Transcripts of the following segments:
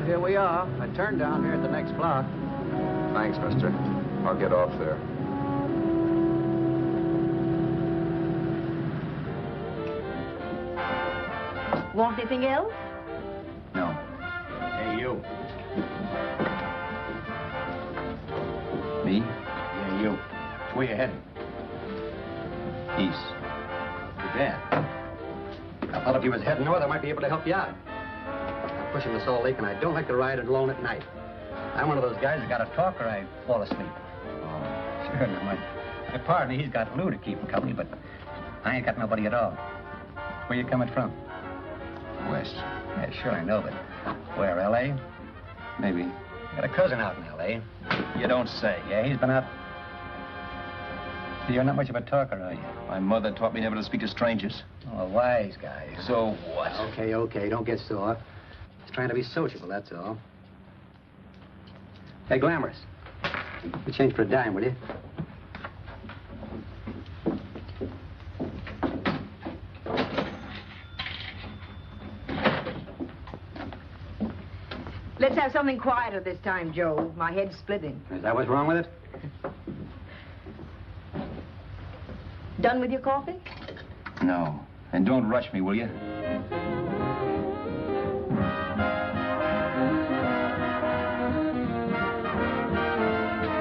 here we are. I turned down here at the next block. Thanks, mister. I'll get off there. Want anything else? No. Hey, you. Me? Yeah, you. Where you heading? East. Too bad. I thought if you was heading north, I might be able to help you out. I'm pushing the Salt Lake, and I don't like to ride alone at night. I'm one of those guys that got to talk or I fall asleep. Oh. Sure, now my partner, he's got Lou to keep him company, but I ain't got nobody at all. Where you coming from? West. Yeah, sure, I know, but where, L.A.? Maybe. Got a cousin out in L.A. You don't say. Yeah, he's been out. You're not much of a talker, are you? My mother taught me never to speak to strangers. Oh, a wise guy. So what? Okay, don't get sore. Just trying to be sociable, that's all. Hey, Glamorous. You change for a dime, will you? Let's have something quieter this time, Joe. My head's splitting. Is that what's wrong with it? Done with your coffee? No. And don't rush me, will you?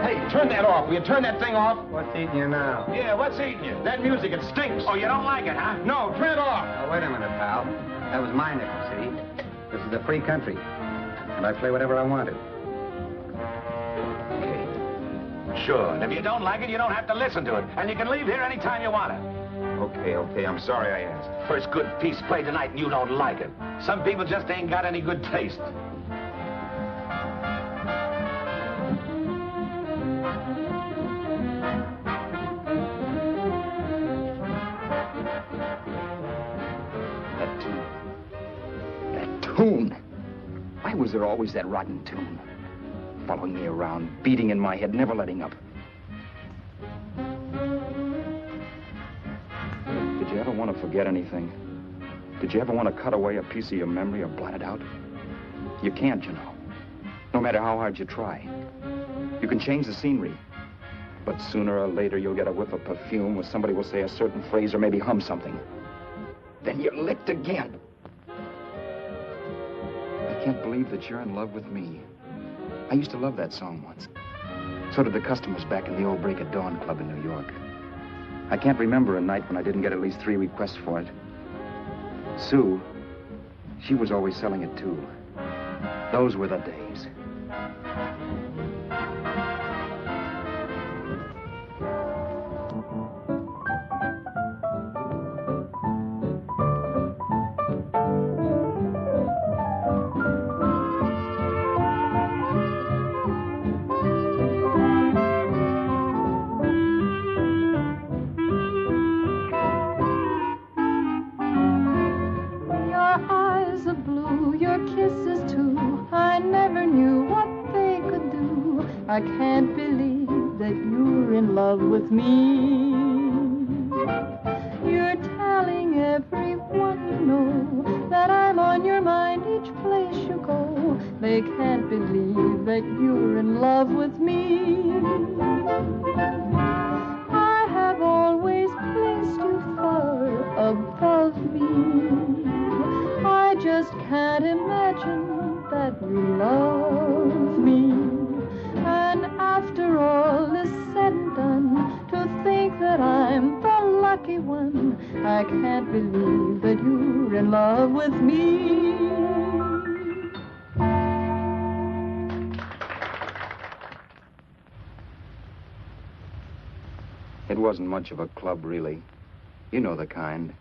Hey, turn that off. Will you turn that thing off? What's eating you now? Yeah, what's eating you? That music, it stinks. Oh, you don't like it, huh? No, turn it off. Oh, wait a minute, pal. That was my nickel, see? This is a free country. And I play whatever I want to. Sure. And if you don't like it, you don't have to listen to it. And you can leave here anytime you want to. Okay. I'm sorry I asked. First good piece played tonight and you don't like it. Some people just ain't got any good taste. That tune. Why was there always that rotten tune? Following me around, beating in my head, never letting up. Did you ever want to forget anything? Did you ever want to cut away a piece of your memory or blot it out? You can't, you know. No matter how hard you try. You can change the scenery, but sooner or later you'll get a whiff of perfume where somebody will say a certain phrase or maybe hum something. Then you're licked again. I can't believe that you're in love with me. I used to love that song once. So did the customers back in the old Break of Dawn club in New York. I can't remember a night when I didn't get at least 3 requests for it. Sue, she was always selling it too. Those were the days. I can't believe that you're in love with me. You're telling everyone you know that I'm on your mind each place you go. They can't believe that you're in love with me. I have always placed you far above me. I just can't imagine that you love me. And after all is said and done, to think that I'm the lucky one, I can't believe that you're in love with me. It wasn't much of a club, really. You know the kind.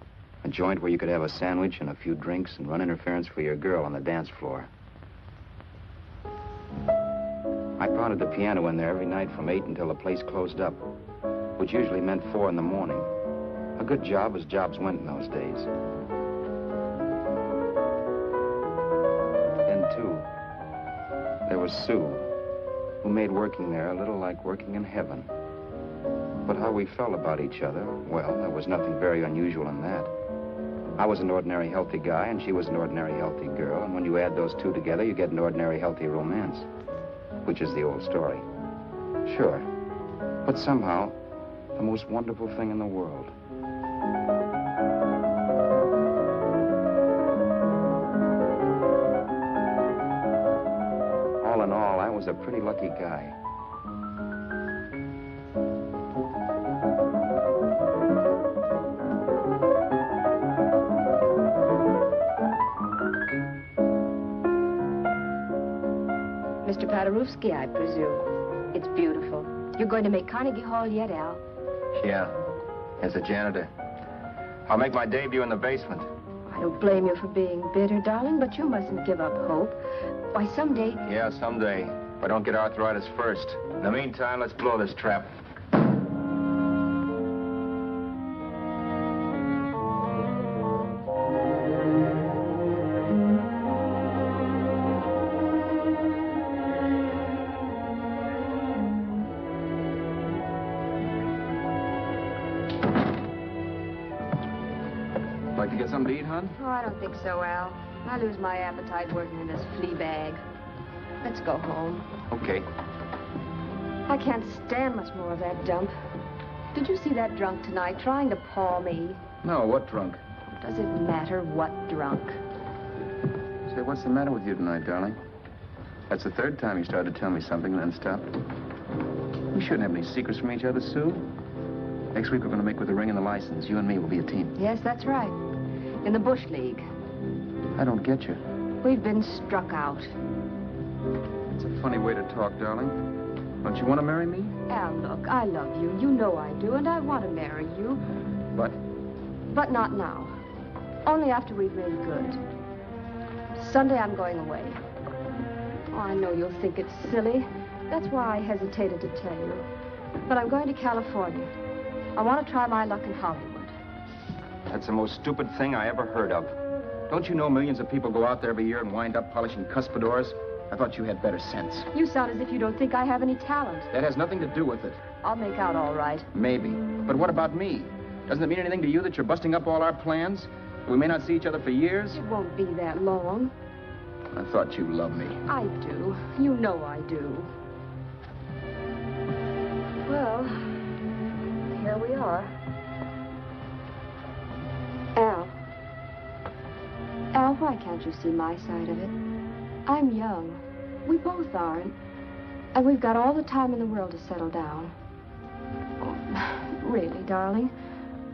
A joint where you could have a sandwich and a few drinks and run interference for your girl on the dance floor. I pounded the piano in there every night from 8 until the place closed up, which usually meant 4 in the morning. A good job as jobs went in those days. Then, too, there was Sue, who made working there a little like working in heaven. But how we felt about each other, well, there was nothing very unusual in that. I was an ordinary healthy guy, and she was an ordinary healthy girl. And when you add those two together, you get an ordinary healthy romance, which is the old story. Sure. But somehow, the most wonderful thing in the world. All in all, I was a pretty lucky guy. Mr. Paderewski, I presume. It's beautiful. You're going to make Carnegie Hall yet, Al? Yeah, as a janitor. I'll make my debut in the basement. I don't blame you for being bitter, darling, but you mustn't give up hope. Why, someday... Yeah, someday. If I don't get arthritis first. In the meantime, let's blow this trap. Like to get something to eat, hon? Oh, I don't think so, Al. I lose my appetite working in this flea bag. Let's go home. Okay. I can't stand much more of that dump. Did you see that drunk tonight trying to paw me? No, what drunk? Does it matter what drunk? Say, what's the matter with you tonight, darling? That's the third time you started to tell me something and then stopped. We shouldn't have any secrets from each other, Sue. Next week, we're going to make with the ring and the license. You and me will be a team. Yes, that's right. In the Bush League. I don't get you. We've been struck out. It's a funny way to talk, darling. Don't you want to marry me? Al, look, I love you. You know I do, and I want to marry you. But? But not now. Only after we've made good. Sunday, I'm going away. Oh, I know you'll think it's silly. That's why I hesitated to tell you. But I'm going to California. I want to try my luck in Hollywood. That's the most stupid thing I ever heard of. Don't you know millions of people go out there every year and wind up polishing cuspidors? I thought you had better sense. You sound as if you don't think I have any talent. That has nothing to do with it. I'll make out all right. Maybe. But what about me? Doesn't it mean anything to you that you're busting up all our plans? We may not see each other for years? It won't be that long. I thought you loved me. I do. You know I do. Well, here we are. Al. Al, why can't you see my side of it? I'm young. We both are, and we've got all the time in the world to settle down. Oh, really, darling,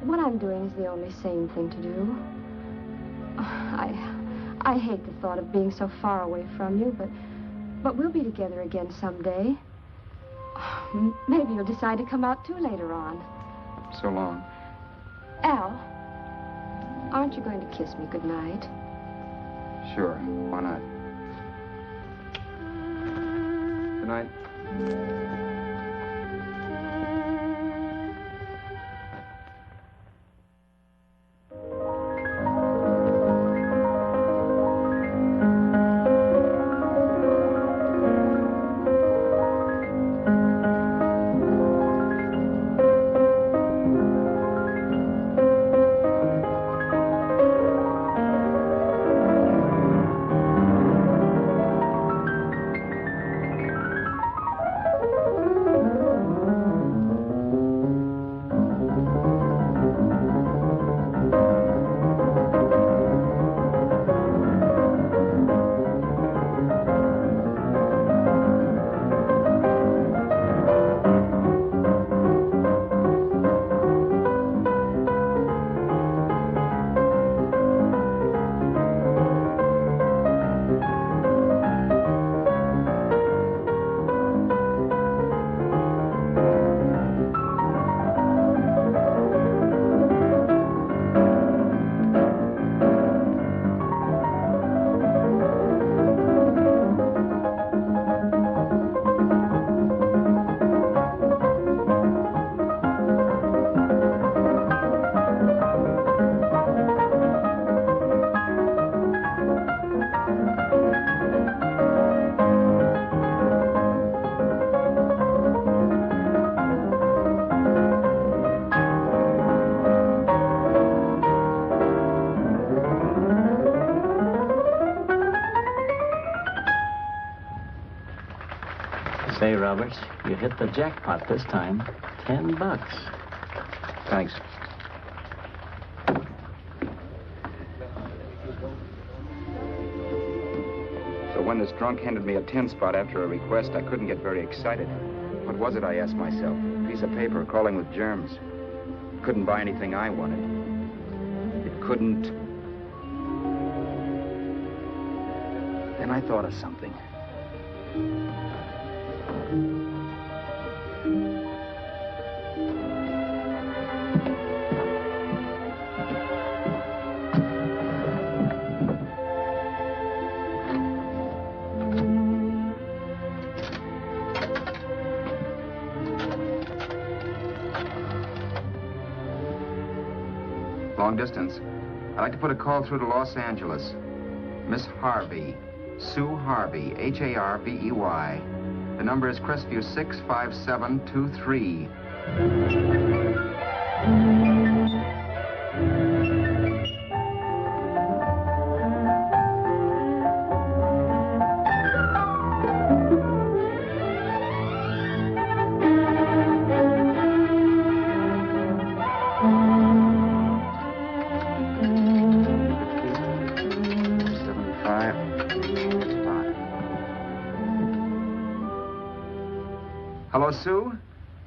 what I'm doing is the only sane thing to do. I hate the thought of being so far away from you, but we'll be together again someday. Maybe you'll decide to come out too later on. So long. Al, aren't you going to kiss me goodnight? Sure, why not? Good night. Roberts. You hit the jackpot this time. $10. Thanks. So when this drunk handed me a 10 spot after a request, I couldn't get very excited. What was it, I asked myself? A piece of paper crawling with germs. Couldn't buy anything I wanted. It couldn't. Then I thought of something. Long distance. I'd like to put a call through to Los Angeles. Miss Harvey. Sue Harvey, Harvey. The number is Crestview 65723. Hello, Sue?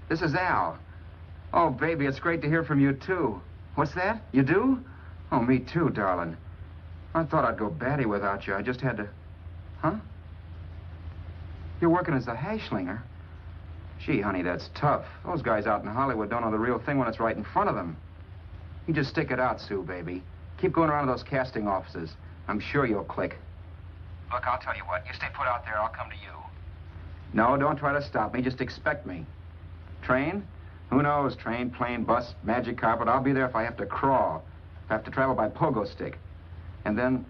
This is Al. Oh, baby, it's great to hear from you, too. What's that? You do? Oh, me too, darling. I thought I'd go batty without you. I just had to... Huh? You're working as a hashlinger? Gee, honey, that's tough. Those guys out in Hollywood don't know the real thing when it's right in front of them. You just stick it out, Sue, baby. Keep going around to those casting offices. I'm sure you'll click. Look, I'll tell you what. You stay put out there, I'll come to you. No, don't try to stop me. Just expect me. Train? Who knows? Train, plane, bus, magic carpet. I'll be there if I have to crawl. If I have to travel by pogo stick. And then,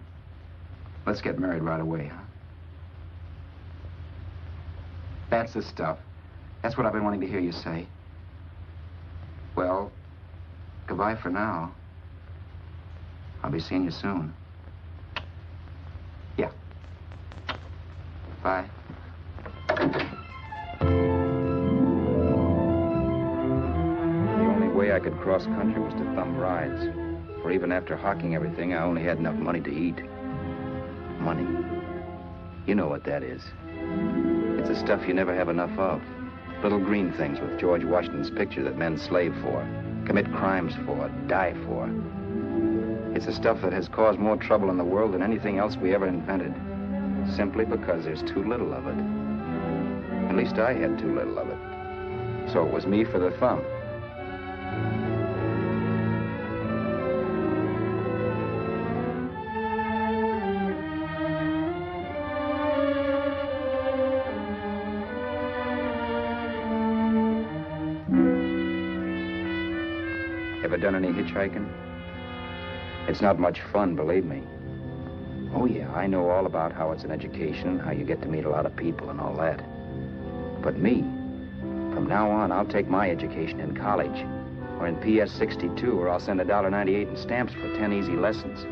let's get married right away, huh? That's the stuff. That's what I've been wanting to hear you say. Well, goodbye for now. I'll be seeing you soon. Yeah. Bye. The only way I could cross country was to thumb rides. For even after hawking everything, I only had enough money to eat. Money. You know what that is. It's the stuff you never have enough of. Little green things with George Washington's picture that men slave for, commit crimes for, die for. It's the stuff that has caused more trouble in the world than anything else we ever invented. Simply because there's too little of it. At least I had too little of it. So it was me for the thumb. Ever done any hitchhiking? It's not much fun, believe me. Oh, yeah, I know all about how it's an education, how you get to meet a lot of people and all that. But me, from now on, I'll take my education in college, or in PS 62, or I'll send $1.98 in stamps for 10 easy lessons.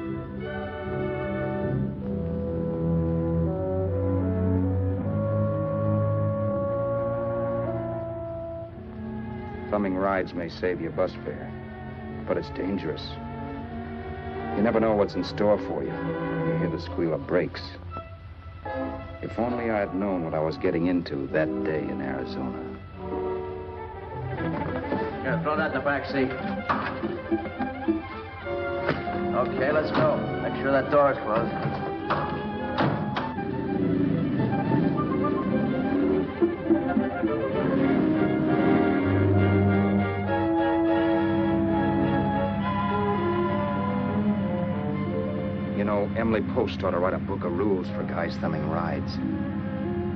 Thumbing rides may save your bus fare, but it's dangerous. You never know what's in store for you. You hear the squeal of brakes. If only I had known what I was getting into that day in Arizona. Here, throw that in the back seat. Okay, let's go. Make sure that door's closed. You know, Emily Post ought to write a book of rules for guys thumbing rides.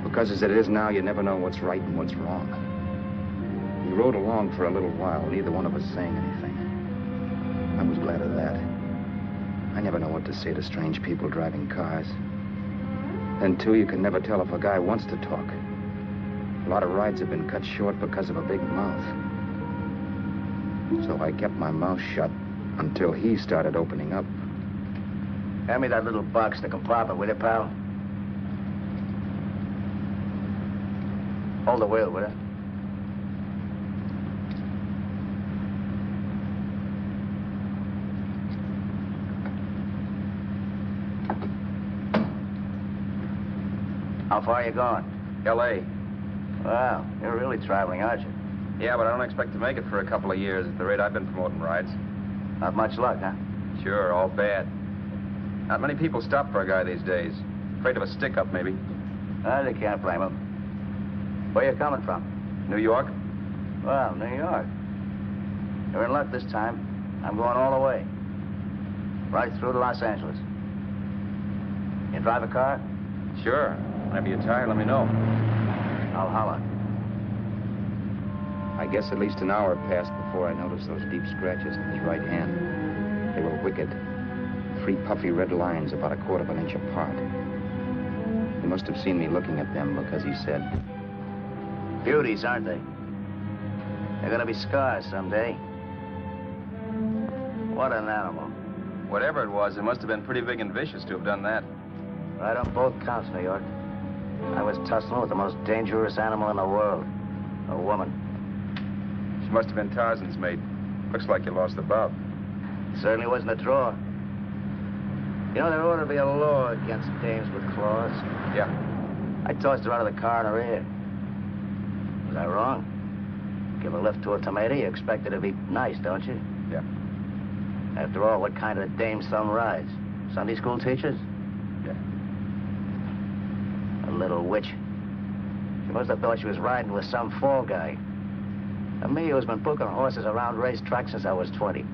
Because as it is now, you never know what's right and what's wrong. We rode along for a little while, neither one of us saying anything. I was glad of that. I never know what to say to strange people driving cars. Then, too, you can never tell if a guy wants to talk. A lot of rides have been cut short because of a big mouth. So I kept my mouth shut until he started opening up. Hand me that little box in the compartment, will you, pal? Hold the wheel, will you? How far are you going? L.A. Wow, you're really traveling, aren't you? Yeah, but I don't expect to make it for a couple of years at the rate I've been promoting rides. Not much luck, huh? Sure, all bad. Not many people stop for a guy these days. Afraid of a stick-up, maybe. They can't blame him. Where you coming from? New York? Well, New York. You're in luck this time. I'm going all the way. Right through to Los Angeles. You drive a car? Sure. Whenever you're tired, let me know. I'll holler. I guess at least an hour passed before I noticed those deep scratches in his right hand. They were wicked. 3 puffy red lines about a quarter of an inch apart. He must have seen me looking at them because he said, Beauties, aren't they? They're gonna be scars someday. What an animal. Whatever it was, it must have been pretty big and vicious to have done that. Right on both counts, New York. I was tussling with the most dangerous animal in the world. A woman. She must have been Tarzan's mate. Looks like you lost the bout. Certainly wasn't a draw. You know, there ought to be a law against dames with claws. Yeah. I tossed her out of the car in her ear. Was I wrong? Give a lift to a tomato, you expect her to be nice, don't you? Yeah. After all, what kind of dame son rides? Sunday school teachers? Yeah. A little witch. She must have thought she was riding with some fall guy. And me, who's been booking horses around racetracks since I was 20.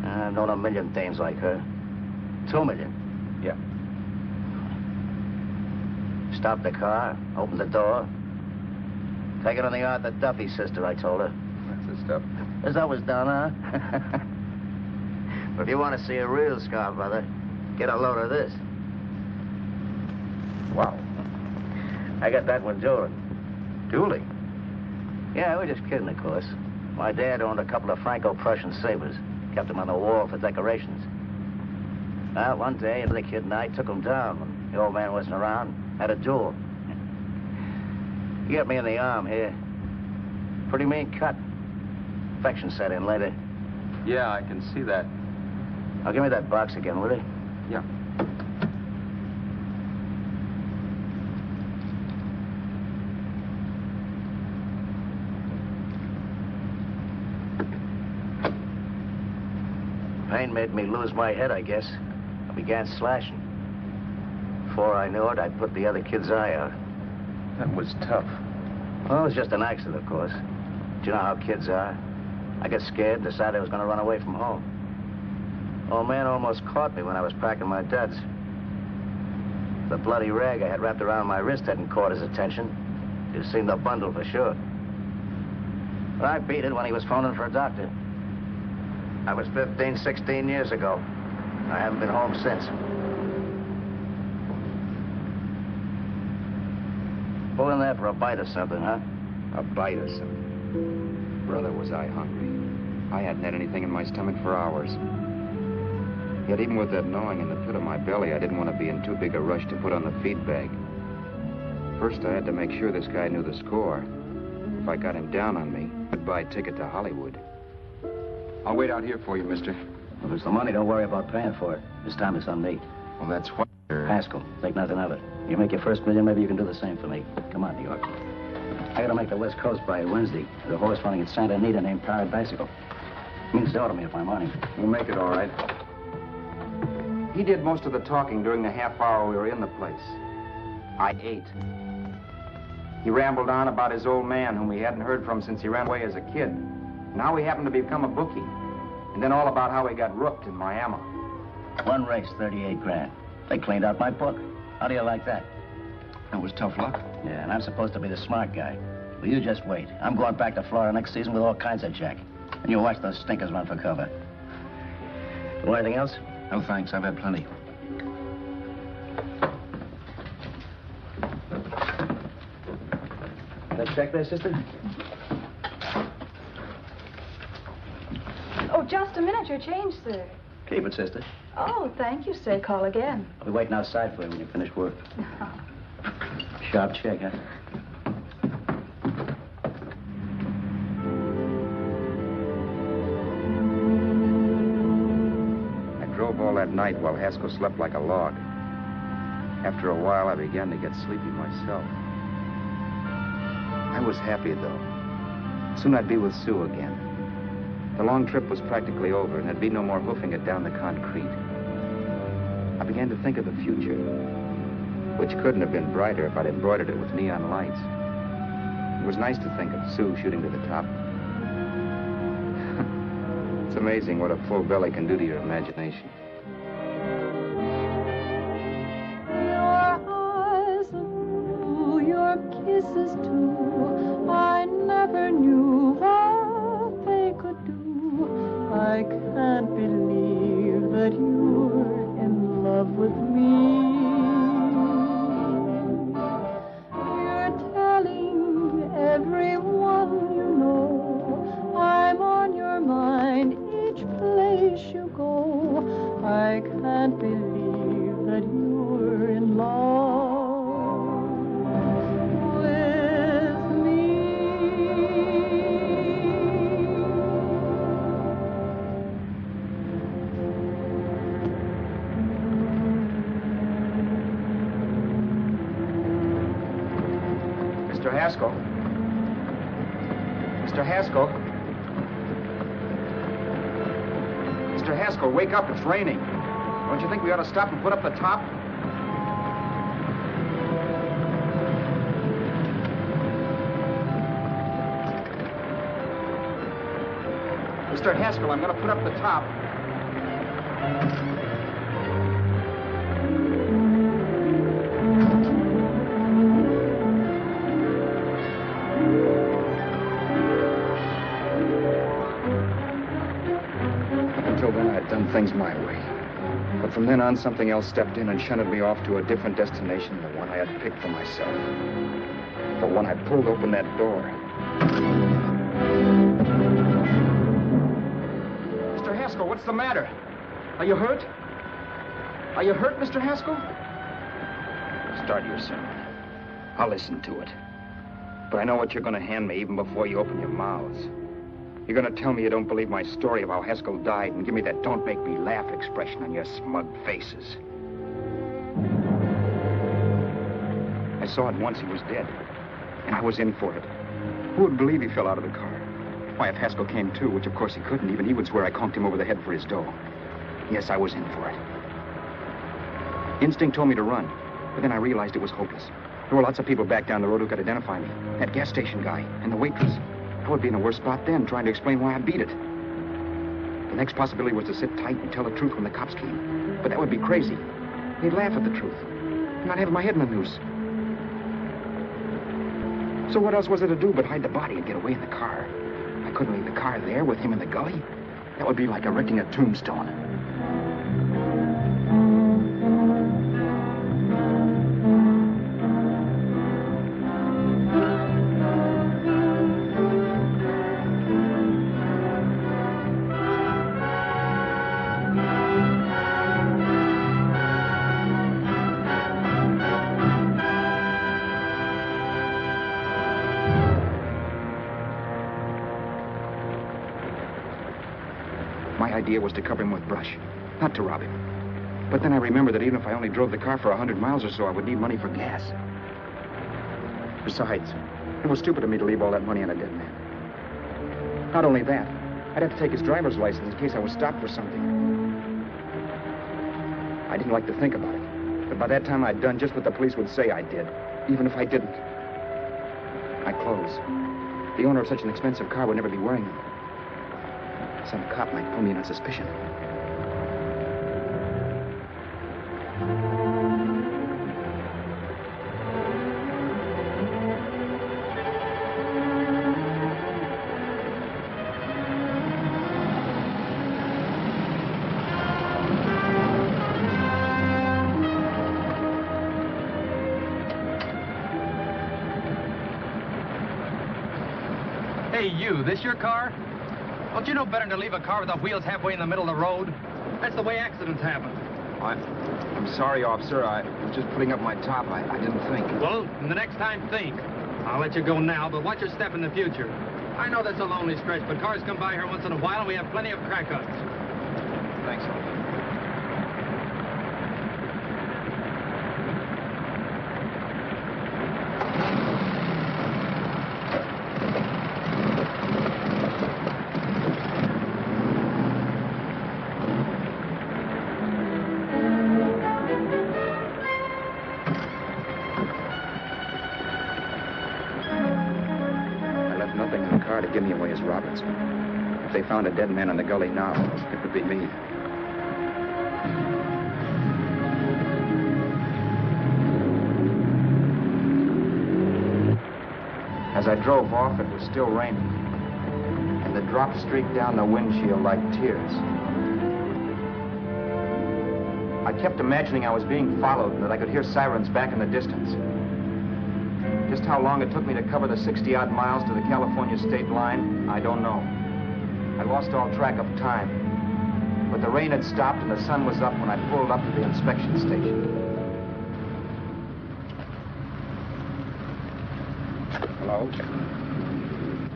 I've known a million dames like her. 2 million. Yeah. Stopped the car, opened the door. Take it on the Arthur Duffy sister, I told her. That's the stuff. As I was done, huh? But if you want to see a real scar, brother, get a load of this. Wow. I got that one dueling. Dueling? Yeah, we're just kidding, of course. My dad owned a couple of Franco-Prussian sabers. Kept them on the wall for decorations. Well, one day, the kid and I took them down when the old man wasn't around. Had a duel. He got me in the arm here. Pretty mean cut. Infection set in later. Yeah, I can see that. Now, give me that box again, will you? Yeah. Pain made me lose my head, I guess. I began slashing. Before I knew it, I'd put the other kid's eye out. That was tough. Well, it was just an accident, of course. Do you know how kids are? I got scared, decided I was going to run away from home. Old man almost caught me when I was packing my duds. The bloody rag I had wrapped around my wrist hadn't caught his attention. You've seen the bundle for sure. But I beat it when he was phoning for a doctor. That was 15, 16 years ago. I haven't been home since. Pull in there for a bite or something, huh? a bite or something. Brother, was I hungry. I hadn't had anything in my stomach for hours. Yet even with that gnawing in the pit of my belly, I didn't want to be in too big a rush to put on the feed bag. First, I had to make sure this guy knew the score. If I got him down on me, goodbye ticket to Hollywood. I'll wait out here for you, mister. If it's the money, don't worry about paying for it. This time it's on me. Well, that's what... Haskell, think nothing of it. You make your first million, maybe you can do the same for me. Come on, New York. I gotta make the West Coast by Wednesday. There's a horse running at Santa Anita named Bicycle. Means to order me if I'm on him. We'll make it all right. He did most of the talking during the half hour we were in the place. I ate. He rambled on about his old man, whom we hadn't heard from since he ran away as a kid. Now he happened to become a bookie. And then all about how he got rooked in Miami. One race, 38 grand. They cleaned out my book. How do you like that? That was tough luck. Yeah, and I'm supposed to be the smart guy. Well, you just wait. I'm going back to Florida next season with all kinds of jack. And you watch those stinkers run for cover. Want anything else? No, thanks. I've had plenty. That check there, sister? Oh, just a minute. Your change, sir. Keep it, sister. Oh, thank you, sir. Call again. I'll be waiting outside for you when you finish work. Sharp check, huh? up all that night while Haskell slept like a log. After a while, I began to get sleepy myself. I was happy, though. Soon I'd be with Sue again. The long trip was practically over, and there'd be no more hoofing it down the concrete. I began to think of the future, which couldn't have been brighter if I'd embroidered it with neon lights. It was nice to think of Sue shooting to the top. It's amazing what a full belly can do to your imagination. Your eyes are blue, your kisses too. I never knew what they could do. I can't believe that you're in love with me. You're telling everyone you know I'm on your mind each place you go. I can't believe that you're in love with me. Mr. Haskell? Mr. Haskell? Mr. Haskell, wake up. It's raining. Don't you think we ought to stop and put up the top? Mr. Haskell, I'm going to put up the top. Until then, I'd done things my way. But from then on, something else stepped in and shunted me off to a different destination than the one I had picked for myself. But when I pulled open that door... Mr. Haskell, what's the matter? Are you hurt? Are you hurt, Mr. Haskell? Start your sermon. I'll listen to it. But I know what you're going to hand me even before you open your mouths. You're going to tell me you don't believe my story of how Haskell died and give me that don't make me laugh expression on your smug faces. I saw at once he was dead, and I was in for it. Who would believe he fell out of the car? Why, if Haskell came too, which of course he couldn't, even he would swear I conked him over the head for his dough. Yes, I was in for it. Instinct told me to run, but then I realized it was hopeless. There were lots of people back down the road who could identify me. That gas station guy and the waitress. I would be in a worse spot then, trying to explain why I beat it. The next possibility was to sit tight and tell the truth when the cops came. But that would be crazy. They'd laugh at the truth. And I'd have my head in the noose. So what else was there to do but hide the body and get away in the car? I couldn't leave the car there with him in the gully. That would be like erecting a tombstone. My idea was to cover him with brush, not to rob him. But then I remembered that even if I only drove the car for 100 miles or so, I would need money for gas. Besides, it was stupid of me to leave all that money on a dead man. Not only that, I'd have to take his driver's license in case I was stopped for something. I didn't like to think about it, but by that time I'd done just what the police would say I did, even if I didn't. My clothes. The owner of such an expensive car would never be wearing them. Some cop might pull me in on suspicion. Hey, you, this your car? Don't you know better than to leave a car with the wheels halfway in the middle of the road? That's the way accidents happen. I'm sorry, officer. I was just putting up my top. I didn't think. Well, the next time, think. I'll let you go now, but watch your step in the future. I know that's a lonely stretch, but cars come by here once in a while, and we have plenty of crack-ups. Thanks, officer. Roberts. If they found a dead man in the gully now, it would be me. As I drove off, it was still raining, and the drops streaked down the windshield like tears. I kept imagining I was being followed and that I could hear sirens back in the distance. Just how long it took me to cover the 60-odd miles to the California state line, I don't know. I lost all track of time. But the rain had stopped and the sun was up when I pulled up to the inspection station. Hello?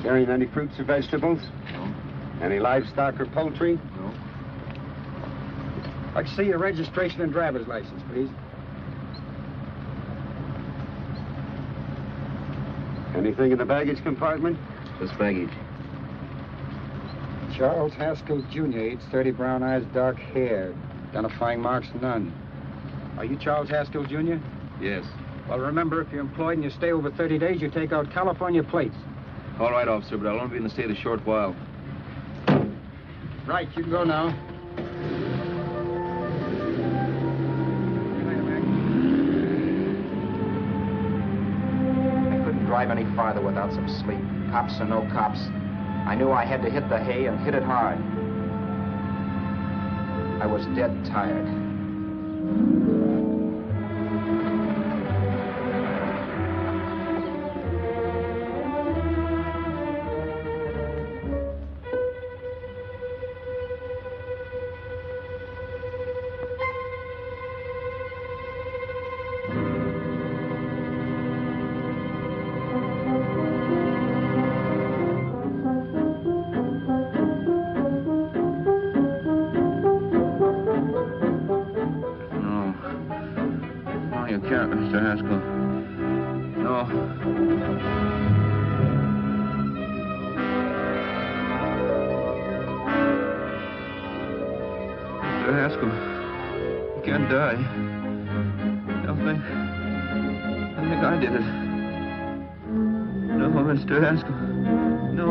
Carrying any fruits or vegetables? No. Any livestock or poultry? No. I'd like to see your registration and driver's license, please. Anything in the baggage compartment? Just baggage. Charles Haskell Jr., age 30, brown eyes, dark hair. Identifying marks, none. Are you Charles Haskell Jr.? Yes. Well, remember, if you're employed and you stay over 30 days, you take out California plates. All right, officer, but I'll only be in the state a short while. Right, you can go now. I couldn't drive any farther without some sleep. Cops or no cops, I knew I had to hit the hay and hit it hard. I was dead tired. Mr. Haskell. No. Mr. Haskell, you can't die. I think I did it. No, Mr. Haskell. No.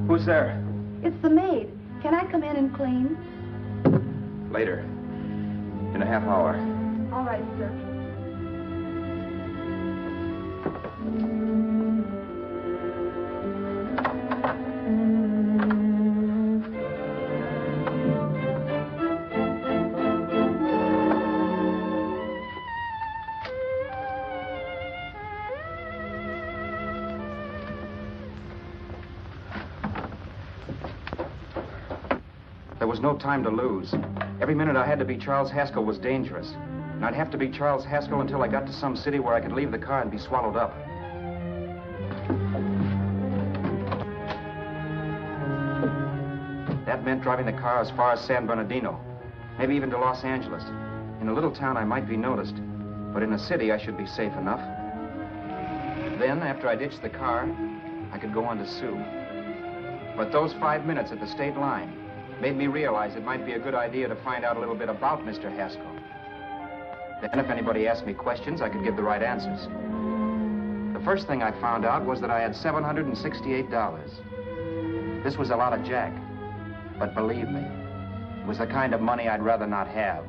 Who's there? It's the maid. Can I come in and clean? Later. In a half hour. All right, sir. There was no time to lose. Every minute I had to be Charles Haskell was dangerous. And I'd have to be Charles Haskell until I got to some city where I could leave the car and be swallowed up. That meant driving the car as far as San Bernardino, maybe even to Los Angeles. In a little town, I might be noticed, but in a city, I should be safe enough. Then, after I ditched the car, I could go on to Sue. But those 5 minutes at the state line made me realize it might be a good idea to find out a little bit about Mr. Haskell. Then if anybody asked me questions, I could give the right answers. The first thing I found out was that I had $768. This was a lot of jack, but believe me, it was the kind of money I'd rather not have.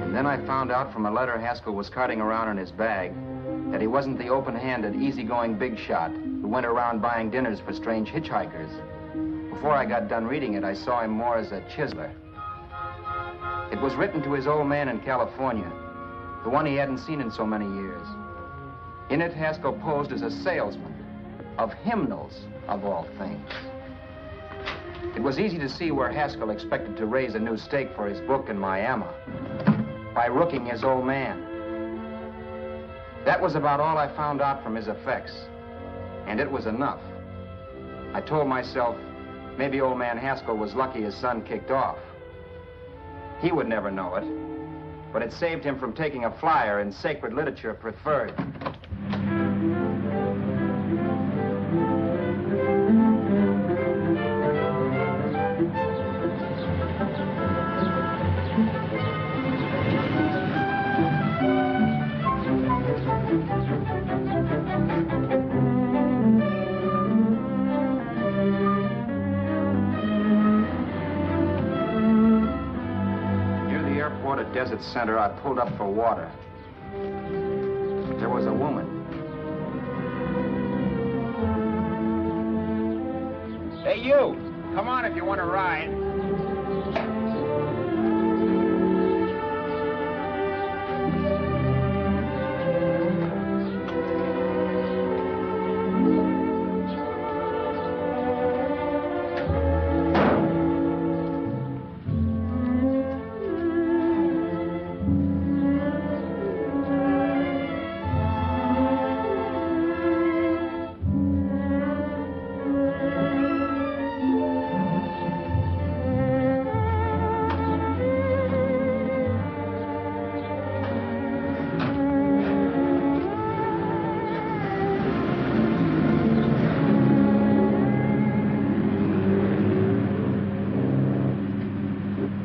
And then I found out from a letter Haskell was carting around in his bag that he wasn't the open-handed, easygoing big shot who went around buying dinners for strange hitchhikers. Before I got done reading it, I saw him more as a chiseler. It was written to his old man in California, the one he hadn't seen in so many years. In it, Haskell posed as a salesman of hymnals, of all things. It was easy to see where Haskell expected to raise a new stake for his book in Miami by rooking his old man. That was about all I found out from his effects, and it was enough. I told myself, maybe old man Haskell was lucky his son kicked off. He would never know it, but it saved him from taking a flyer in sacred literature preferred. Desert Center, I pulled up for water. There was a woman. Hey, you! Come on if you want to ride.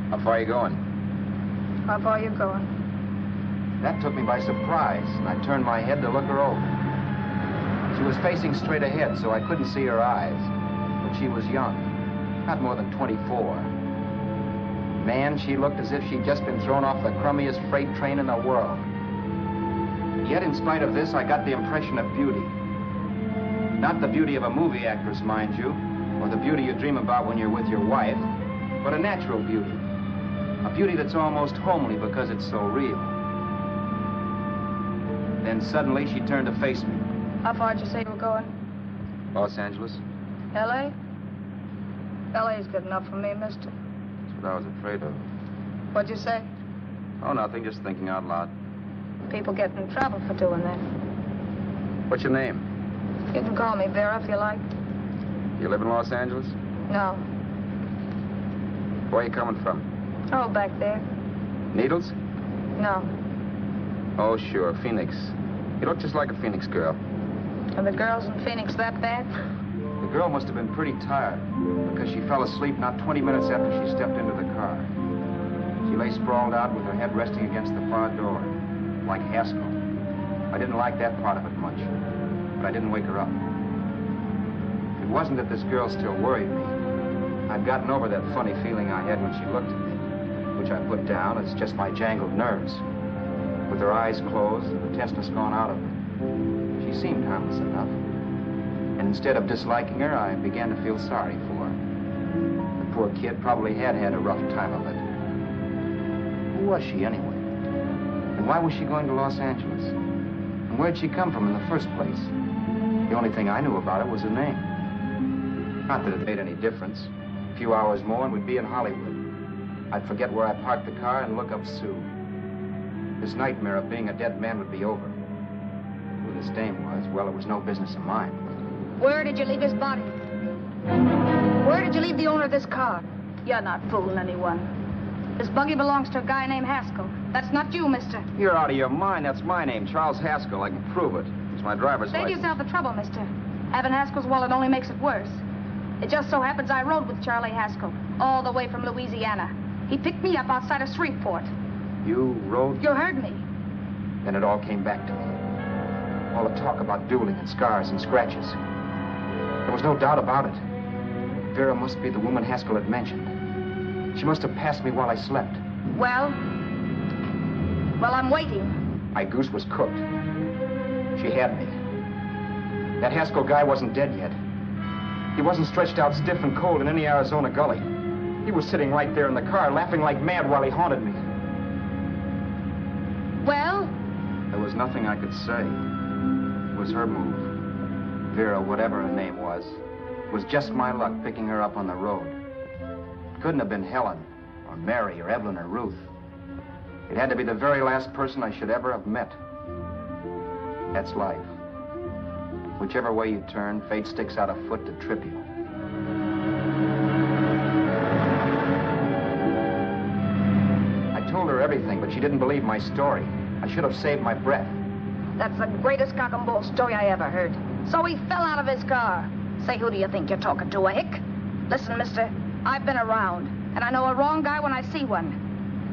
How far are you going? How far are you going? That took me by surprise, and I turned my head to look her over. She was facing straight ahead, so I couldn't see her eyes. But she was young, not more than 24. Man, she looked as if she'd just been thrown off the crummiest freight train in the world. Yet, in spite of this, I got the impression of beauty. Not the beauty of a movie actress, mind you, or the beauty you dream about when you're with your wife, but a natural beauty. A beauty that's almost homely because it's so real. Then suddenly she turned to face me. How far did you say you were going? Los Angeles. L.A.? L.A.'s good enough for me, mister. That's what I was afraid of. What'd you say? Oh, nothing, just thinking out loud. People get in trouble for doing that. What's your name? You can call me Vera if you like. You live in Los Angeles? No. Where are you coming from? Oh, back there. Needles? No. Oh, sure, Phoenix. You look just like a Phoenix girl. Are the girls in Phoenix that bad? The girl must have been pretty tired because she fell asleep not 20 minutes after she stepped into the car. She lay sprawled out with her head resting against the far door, like Haskell. I didn't like that part of it much, but I didn't wake her up. It wasn't that this girl still worried me. I'd gotten over that funny feeling I had when she looked at me, which I put down as just my jangled nerves. With her eyes closed and the tenseness gone out of her, she seemed harmless enough. And instead of disliking her, I began to feel sorry for her. The poor kid probably had had a rough time of it. Who was she, anyway? And why was she going to Los Angeles? And where'd she come from in the first place? The only thing I knew about her was her name. Not that it made any difference. A few hours more and we'd be in Hollywood. I'd forget where I parked the car and look up Sue. This nightmare of being a dead man would be over. Who this dame was, well, it was no business of mine. Where did you leave his body? Where did you leave the owner of this car? You're not fooling anyone. This buggy belongs to a guy named Haskell. That's not you, mister. You're out of your mind. That's my name, Charles Haskell. I can prove it. It's my driver's license. Save yourself the trouble, mister. Having Haskell's wallet only makes it worse. It just so happens I rode with Charlie Haskell, all the way from Louisiana. He picked me up outside of Shreveport. You rode? You heard me. Then it all came back to me. All the talk about dueling and scars and scratches. There was no doubt about it. Vera must be the woman Haskell had mentioned. She must have passed me while I slept. Well, I'm waiting. My goose was cooked. She had me. That Haskell guy wasn't dead yet. He wasn't stretched out stiff and cold in any Arizona gully. He was sitting right there in the car, laughing like mad while he haunted me. Well? There was nothing I could say. It was her move. Vera, whatever her name was just my luck picking her up on the road. It couldn't have been Helen, or Mary, or Evelyn, or Ruth. It had to be the very last person I should ever have met. That's life. Whichever way you turn, fate sticks out a foot to trip you. I told her everything everything, but she didn't believe my story. I should have saved my breath. That's the greatest cock and bull story I ever heard. So he fell out of his car. Say, who do you think you're talking to, a hick? Listen, mister, I've been around, and I know a wrong guy when I see one.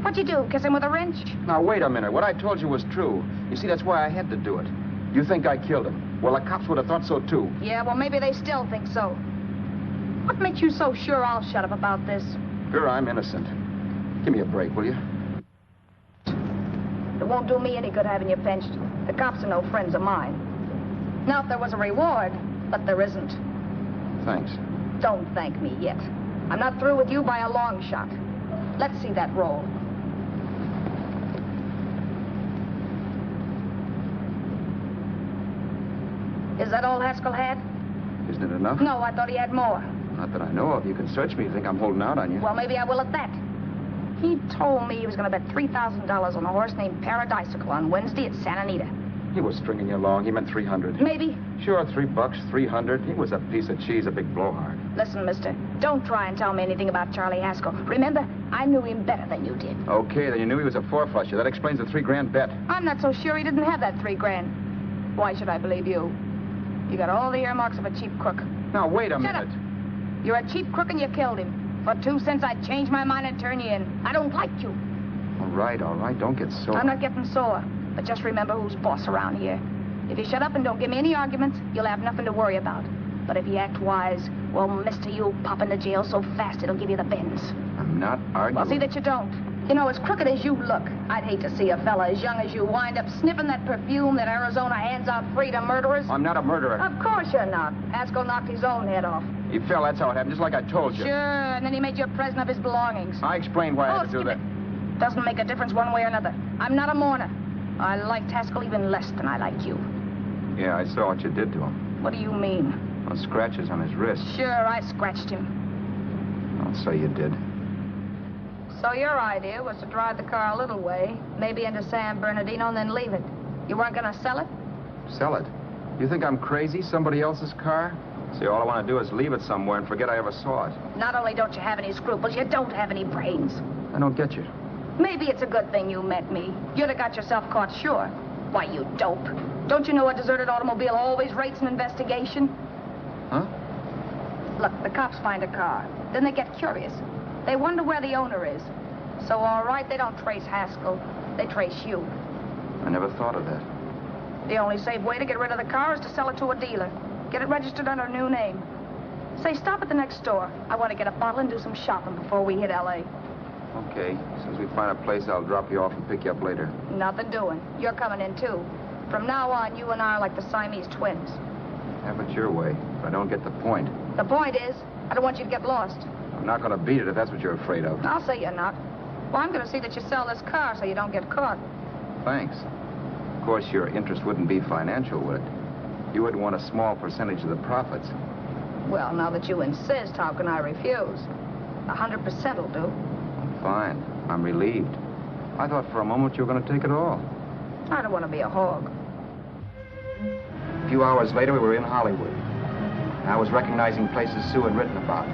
What'd you do, kiss him with a wrench? Now, wait a minute. What I told you was true. You see, that's why I had to do it. You think I killed him. Well, the cops would have thought so, too. Yeah, well, maybe they still think so. What makes you so sure I'll shut up about this? Vera, I'm innocent. Give me a break, will you? It won't do me any good having you pinched. The cops are no friends of mine. Now, if there was a reward, but there isn't. Thanks. Don't thank me yet. I'm not through with you by a long shot. Let's see that roll. Is that all Haskell had? Isn't it enough? No, I thought he had more. Not that I know of. You can search me. You think I'm holding out on you? Well, maybe I will at that. He told me he was going to bet $3,000 on a horse named Paradisical on Wednesday at Santa Anita. He was stringing you along. He meant 300. Maybe. Sure, $3, 300. He was a piece of cheese, a big blowhard. Listen, mister, don't try and tell me anything about Charlie Haskell. Remember, I knew him better than you did. Okay, then you knew he was a four-flusher. That explains the $3,000 bet. I'm not so sure he didn't have that $3,000. Why should I believe you? You got all the earmarks of a cheap crook. Now, wait a minute. Shut up. You're a cheap crook and you killed him. For 2 cents, I'd change my mind and turn you in. I don't like you. All right. Don't get sore. I'm not getting sore. But just remember who's boss around here. If you shut up and don't give me any arguments, you'll have nothing to worry about. But if you act wise, well, mister, you'll pop into jail so fast it'll give you the bends. I'm not arguing. Well, see that you don't. You know, as crooked as you look, I'd hate to see a fella as young as you wind up sniffing that perfume that Arizona hands out free to murderers. I'm not a murderer. Of course you're not. Haskell knocked his own head off. He fell, that's how it happened, just like I told you. Sure, and then he made you a present of his belongings. I explained why I had to do that. Doesn't make a difference one way or another. I'm not a mourner. I liked Haskell even less than I liked you. Yeah, I saw what you did to him. What do you mean? Those scratches on his wrist. Sure, I scratched him. I'll say you did. So your idea was to drive the car a little way, maybe into San Bernardino, and then leave it. You weren't going to sell it? Sell it? You think I'm crazy? Somebody else's car? See, all I want to do is leave it somewhere and forget I ever saw it. Not only don't you have any scruples, you don't have any brains. I don't get you. Maybe it's a good thing you met me. You'd have got yourself caught, sure. Why, you dope. Don't you know a deserted automobile always rates an investigation? Huh? Look, the cops find a car. Then they get curious. They wonder where the owner is. So, all right, they don't trace Haskell. They trace you. I never thought of that. The only safe way to get rid of the car is to sell it to a dealer. Get it registered under a new name. Say, stop at the next store. I want to get a bottle and do some shopping before we hit L.A. Okay. As soon as we find a place, I'll drop you off and pick you up later. Nothing doing. You're coming in, too. From now on, you and I are like the Siamese twins. Have it your way, but I don't get the point. The point is, I don't want you to get lost. I'm not going to beat it if that's what you're afraid of. I'll say you're not. Well, I'm going to see that you sell this car so you don't get caught. Thanks. Of course, your interest wouldn't be financial, would it? You would want a small percentage of the profits. Well, now that you insist, how can I refuse? 100% will do. Fine. I'm relieved. I thought for a moment you were going to take it all. I don't want to be a hog. A few hours later, we were in Hollywood. I was recognizing places Sue had written about.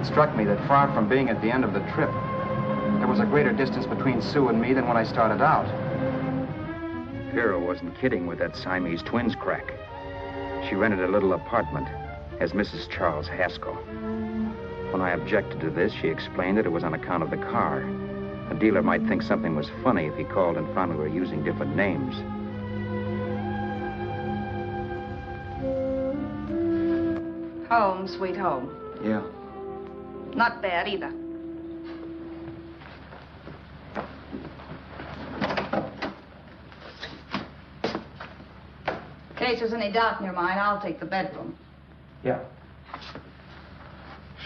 It struck me that far from being at the end of the trip, there was a greater distance between Sue and me than when I started out. Vera wasn't kidding with that Siamese twins crack. She rented a little apartment as Mrs. Charles Haskell. When I objected to this, she explained that it was on account of the car. A dealer might think something was funny if he called and found we were using different names. Home, sweet home. Yeah. Not bad either. In case there's any doubt in your mind, I'll take the bedroom. Yeah.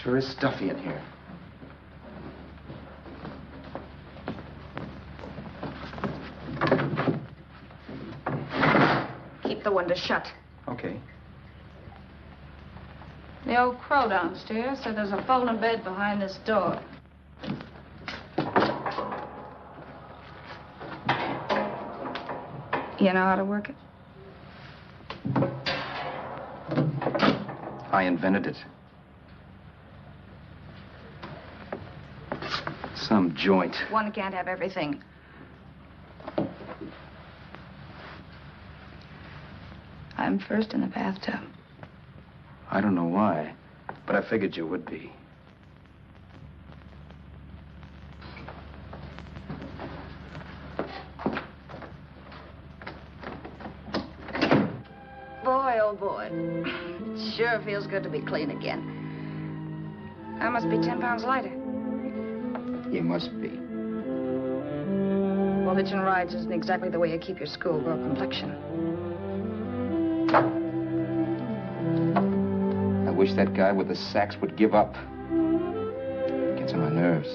Sure is stuffy in here. Keep the window shut. Okay. The old crow downstairs said there's a folding bed behind this door. You know how to work it? I invented it. Some joint. One can't have everything. I'm first in the bathtub. I don't know why, but I figured you would be. Boy, oh boy. It sure feels good to be clean again. I must be 10 pounds lighter. You must be. Well, hitching rides isn't exactly the way you keep your schoolgirl complexion. I wish that guy with the sax would give up. Gets on my nerves.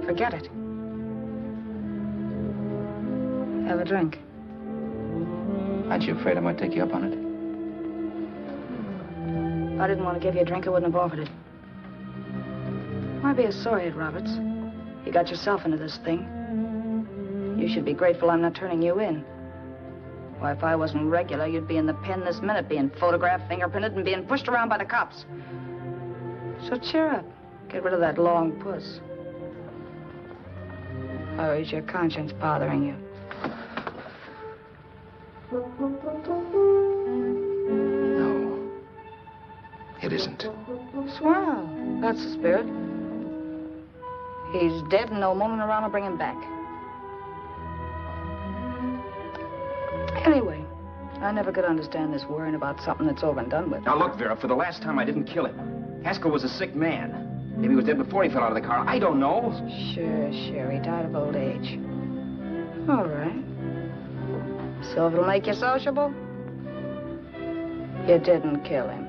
Forget it. Have a drink. Aren't you afraid I might take you up on it? If I didn't want to give you a drink, I wouldn't have offered it. Why be sorry, Ed Roberts? You got yourself into this thing. You should be grateful I'm not turning you in. Why, if I wasn't regular, you'd be in the pen this minute, being photographed, fingerprinted, and being pushed around by the cops. So cheer up. Get rid of that long puss. Or is your conscience bothering you? No. It isn't. Swell. That's the spirit. He's dead and no moaning around will bring him back. Anyway, I never could understand this worrying about something that's over and done with. Now look, Vera, for the last time I didn't kill him. Haskell was a sick man. Maybe he was dead before he fell out of the car. I don't know. Sure. He died of old age. All right. So if it'll make you sociable, you didn't kill him.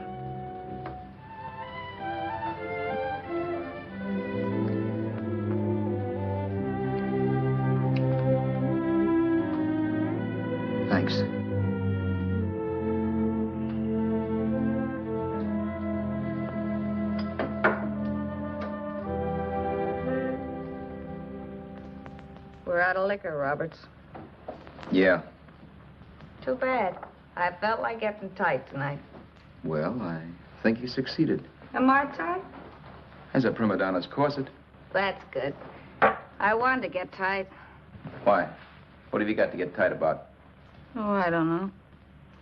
Thanks. We're out of liquor, Roberts. Yeah. Too bad. I felt like getting tight tonight. Well, I think you succeeded. Am I tight? As a prima donna's corset. That's good. I wanted to get tight. Why? What have you got to get tight about? Oh, I don't know.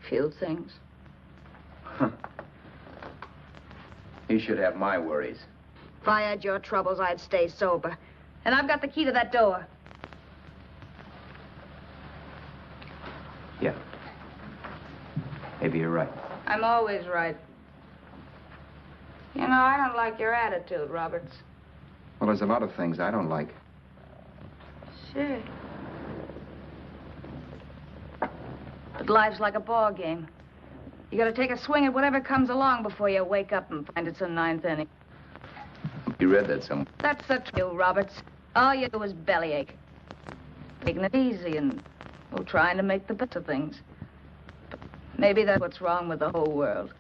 Few things. Huh. You should have my worries. If I had your troubles, I'd stay sober. And I've got the key to that door. Yeah. Maybe you're right. I'm always right. You know, I don't like your attitude, Roberts. Well, there's a lot of things I don't like. Sure. But life's like a ball game. You gotta take a swing at whatever comes along before you wake up and find it's a ninth inning. You read that somewhere. That's the truth, Roberts. All you do is bellyache. Taking it easy and, well, trying to make the best of things. But maybe that's what's wrong with the whole world.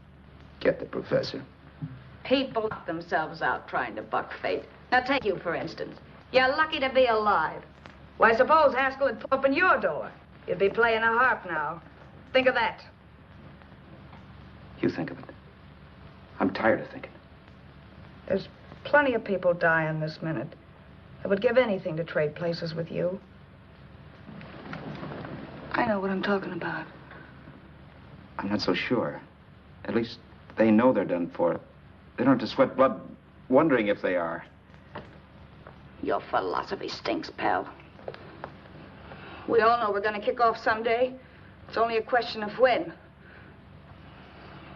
Get the professor. People knock themselves out trying to buck fate. Now, take you, for instance. You're lucky to be alive. Why, suppose Haskell had opened your door. You'd be playing a harp now. Think of that. You think of it. I'm tired of thinking. There's plenty of people dying this minute. I would give anything to trade places with you. I know what I'm talking about. I'm not so sure. At least they know they're done for. They don't have to sweat blood wondering if they are. Your philosophy stinks, pal. We all know we're going to kick off someday. It's only a question of when.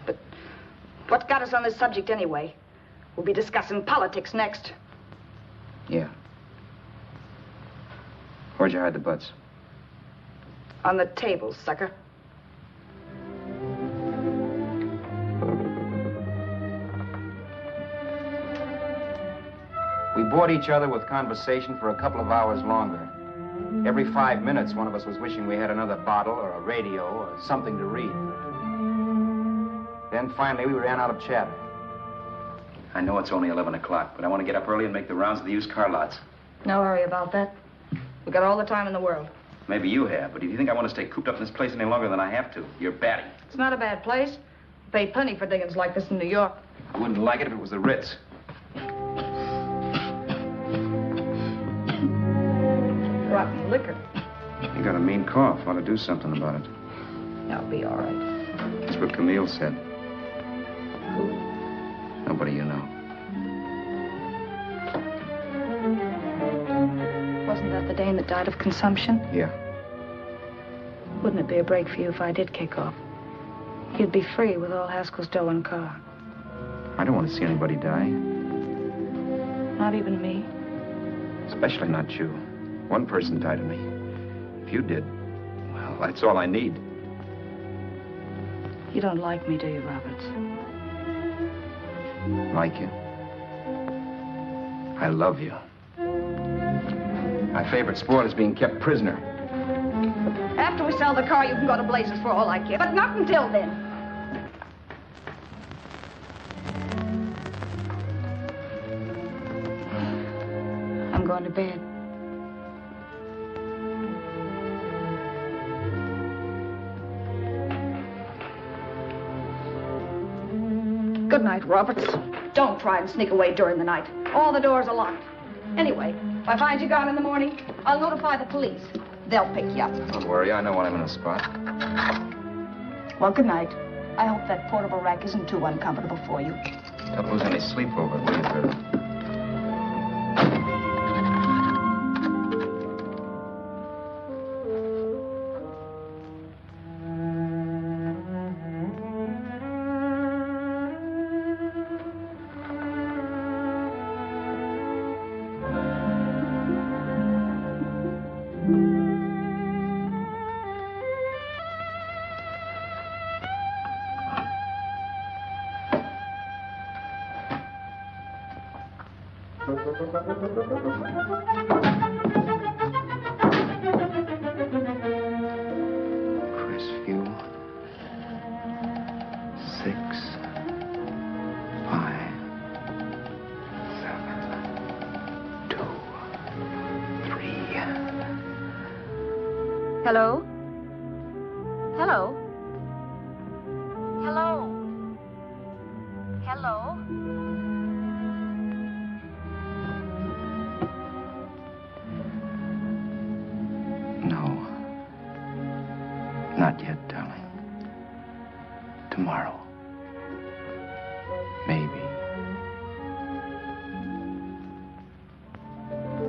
But what got us on this subject anyway? We'll be discussing politics next. Yeah. Where'd you hide the butts? On the table, sucker. We bored each other with conversation for a couple of hours longer. Every 5 minutes, one of us was wishing we had another bottle or a radio or something to read. Then finally, we ran out of chatter. I know it's only 11 o'clock, but I want to get up early and make the rounds of the used car lots. No hurry about that. We got all the time in the world. Maybe you have, but if you think I want to stay cooped up in this place any longer than I have to, you're batty. It's not a bad place. Pay plenty for diggings like this in New York. I wouldn't like it if it was the Ritz. rotten liquor. You got a mean cough. Ought to do something about it. I'll be all right. That's what Camille said. Who? Nobody you know. Wasn't that the dame that died of consumption? Yeah. Wouldn't it be a break for you if I did kick off? You'd be free with all Haskell's dough and car. I don't want to see anybody die. Not even me. Especially not you. One person died of me. If you did, well, that's all I need. You don't like me, do you, Roberts? Like you. I love you. My favorite sport is being kept prisoner. After we sell the car, you can go to blazes for all I care. But not until then. I'm going to bed. Good night, Roberts. Don't try and sneak away during the night. All the doors are locked. Anyway, if I find you gone in the morning, I'll notify the police. They'll pick you up. Don't worry, I know when I'm in a spot. Well, good night. I hope that portable rack isn't too uncomfortable for you. Don't lose any sleep over it, will you, Vera? Crestview. 6, 5, 7, 2, 3. Hello? Hello? Hello? Hello? No. Not yet, darling. Tomorrow. Maybe.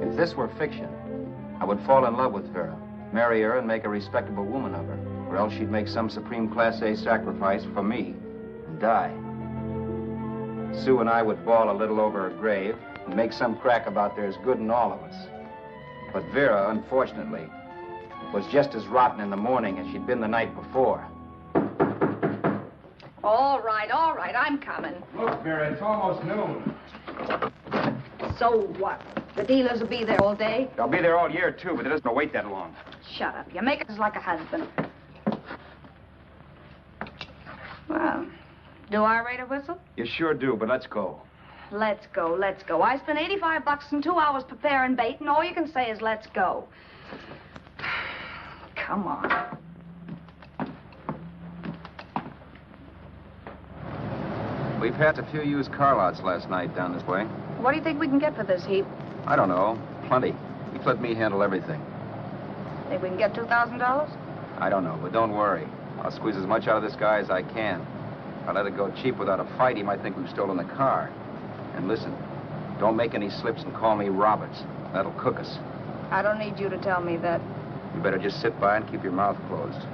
If this were fiction, I would fall in love with Vera, marry her, and make a respectable woman of her. Or else she'd make some supreme Class A sacrifice for me and die. Sue and I would bawl a little over her grave and make some crack about there's good in all of us. But Vera, unfortunately, was just as rotten in the morning as she'd been the night before. All right, I'm coming. Look, Vera, it's almost noon. So what? The dealers will be there all day? They'll be there all year, too, but it doesn't wait that long. Shut up. You make us like a husband. Well, do I rate a whistle? You sure do, but let's go. Let's go, let's go. I spent $85 and 2 hours preparing bait, and all you can say is let's go. Come on. We passed a few used car lots last night down this way. What do you think we can get for this heap? I don't know. Plenty. He let me handle everything. Think we can get $2,000? I don't know, but don't worry. I'll squeeze as much out of this guy as I can. If I let it go cheap without a fight, he might think we've stolen the car. And listen, don't make any slips and call me Roberts. That'll cook us. I don't need you to tell me that. You better just sit by and keep your mouth closed.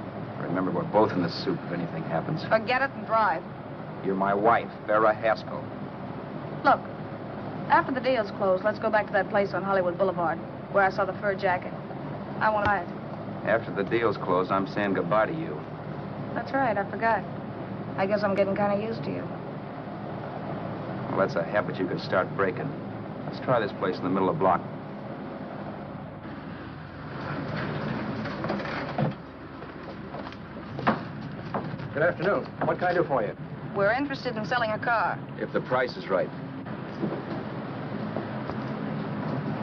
Remember, we're both in the soup if anything happens. Forget it and drive. You're my wife, Vera Haskell. Look, after the deal's closed, let's go back to that place on Hollywood Boulevard where I saw the fur jacket. I want to buy it. After the deal's closed, I'm saying goodbye to you. That's right, I forgot. I guess I'm getting kind of used to you. Well, that's a habit you could start breaking. Let's try this place in the middle of the block. Good afternoon. What can I do for you? We're interested in selling a car. If the price is right.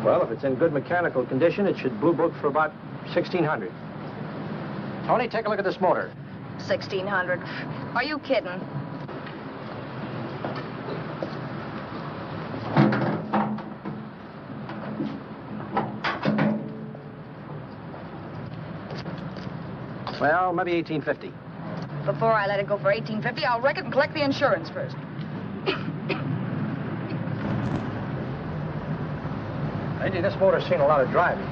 Well, if it's in good mechanical condition, it should blue book for about $1,600. Tony, take a look at this motor. $1,600. Are you kidding? Well, maybe 1850. Before I let it go for 1850, I'll wreck it and collect the insurance first. Lady, this motor's seen a lot of driving.